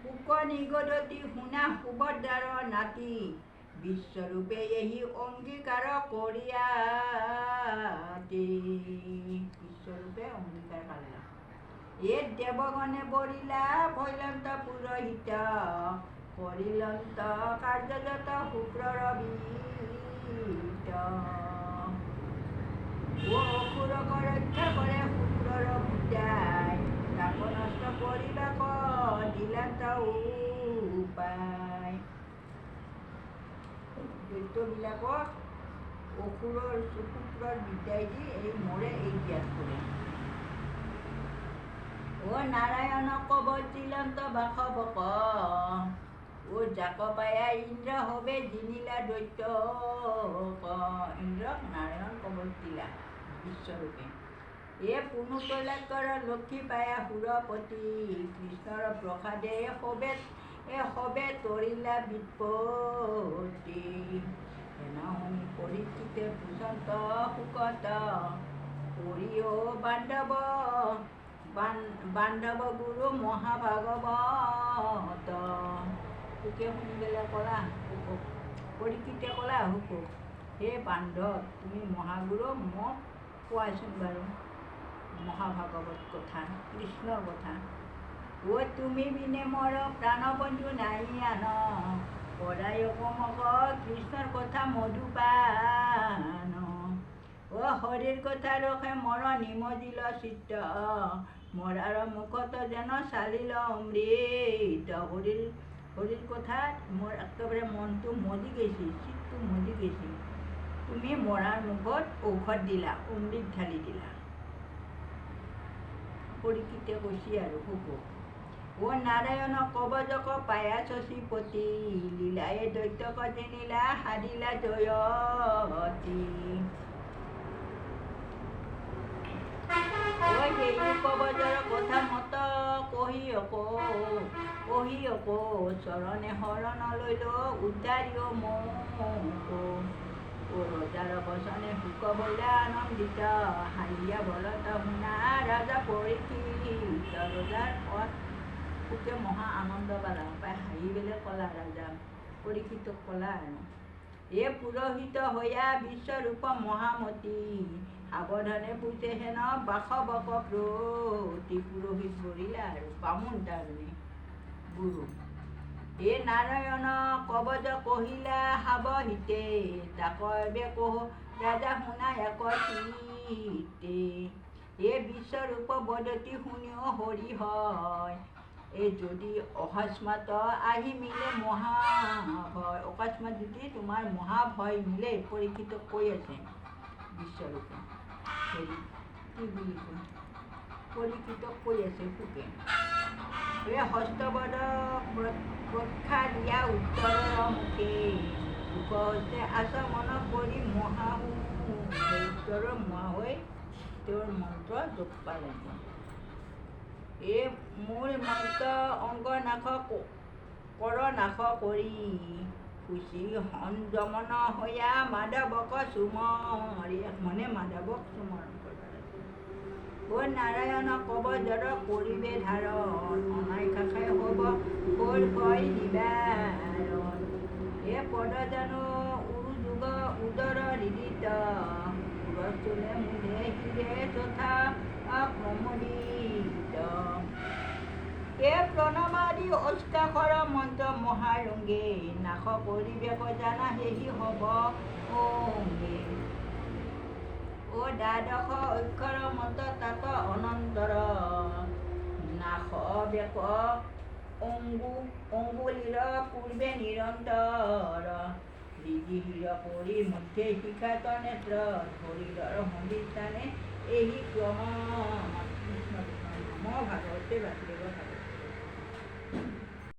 শুক নিগদতি শুনা সুভদ্ৰাৰ নাতি বিশ্বৰূপে এই অংগীকাৰ কৰিয়াতি বিশ্বৰূপে অংগীকাৰ কৰিলা এ দেৱগণে বৰিলা ভৈলন্ত পুৰোহিত কৰিলন্ত কাৰ্যযত শুক্ৰৰ বিহিত অসুৰক ৰক্ষা কৰে শুক্ৰৰ পূজাই তাক নষ্ট কৰিবাক দিলান্ত উপায় দৈত্যবিলাকক অসুৰৰ শুক্ৰৰ বিদ্যাই দি এই মৰে এই ত্যাগ কৰে ও নারায়ণ কবচ দিলন্ত বাসবক ও যাক পায়া ইন্দ্র হবে জিনিলা দৈত্য ইন্দ্রক নারায়ণ কবচ দিলা বিশ্বরূপে এ পুনু কৈলাসৰ লক্ষ্মী পায়া সুৰপতি কৃষ্ণৰ প্ৰসাদে সবে তৰিলা বিৎপত্তি এনা শুনি পৰীক্ষিতে পুষন্ত শুকত কৰিও বান্ধৱ গুৰু মহাভাগৱত শুকে শুনি পেলাই ক'লা পৰীক্ষিতে ক'লা শুকক হে বান্ধৱ তুমি মহাগুৰু মোক কোৱাচোন বাৰু মহাভাগৱত কথা কৃষ্ণৰ কথা ও তুমি বিনে মোৰ প্ৰাণবন্ধু নাই আন পদায়ক মক কৃষ্ণৰ কথা মধুপান ও হৰিৰ কথা ৰখে মৰ নিমজিল চিত্ত মৰাৰ মুখত যেন চালিল অমৃত হৰিৰ কথাত মোৰ একেবাৰে মনটো মজি গৈছে চিত্তটো মজি গৈছে তুমি মৰাৰ মুখত ঔষধ দিলা অমৃত ঢালি দিলা পৰীক্ষিতে কৈছে আৰু শুক ও নাৰায়ণ কবজক পায়া শশীপতি লীলায়ে দৈত্যক জেনিলা হাৰিলা জয়তী সেই কবজৰ কথা মত কহি অকো চৰণে শৰণ লৈল উদ্ধাৰিও মোক ও ৰজাৰ বচনে শুক বৈলা আনন্দিত হাৰিয়া বলত শুনা ৰাজা পৰীক্ষিত ৰজাৰ পথ শুকে মহা আনন্দ পালা পাই হাঁহি পেলাই ক'লা ৰাজা পৰীক্ষিতক ক'লা আৰু এ পুৰোহিত হৈয়া বিশ্বৰূপ মহামতী সাৱধানে পুজে হেন বাসবক প্ৰতি পুৰোহিত বৰিলা আৰু বামুণ তাৰমানে গুৰু এ নাৰায়ণ কবজ কহিলা সাৱহিতে তাক এবে কহ ৰাজা শুনা এক চিতে এ বিশ্বৰূপ বদতি শুনিও হৰি হয় এই যদি অকস্মাত আহি মিলে মহাভয় অকস্মাত যদি তোমাৰ মহাভয় মিলে পৰীক্ষিতক কৈ আছে বিশ্বৰূপে হেৰি কি বুলি কয় পৰীক্ষিতক কৈ আছে শুকে এই হস্তবদ প্ৰক্ষা দিয়া উত্তৰৰ মুখে শুক হৈছে আচমন কৰি উত্তৰৰ মহা হৈ তেওঁৰ মন্ত্ৰ জপ পালে এই মূল মন্ত্ৰ অংগ নাশ কৰ নাশ কৰি খুচি সংযমন হৈয়া মাধৱক চুমৰি মানে মাধৱক চুমৰণ কৰে ও নাৰায়ণ কবজৰ কৰিবে ধাৰণ অনাইকাষে হ'ব কৰ ভয় নিবাৰণ এ পদ জানো উৰুযুগ উদৰ হৃদিত উৰচুলে মুদে হিৰে তথা প্ৰমোদিত এ প্ৰণমাদি অষ্টাক্ষৰ মন্ত্ৰ মহাৰংগে নাশ কৰিবেক জানা সেহি হ'ব অংগে ও দ্বাদশ অক্ষৰ মন্ত্ৰ তাত অনন্তৰ নাশ বেক অঙ্গুলিৰ পূৰ্বে নিৰন্তৰ হৃদিহিৰ পৰি মধ্যে শিখাত নেত্ৰ শৰীৰৰ সন্ধিস্থানে এই ক্ৰম কৃষ্ণ ভাগৱতে বাসুদেৱ ভাগৱত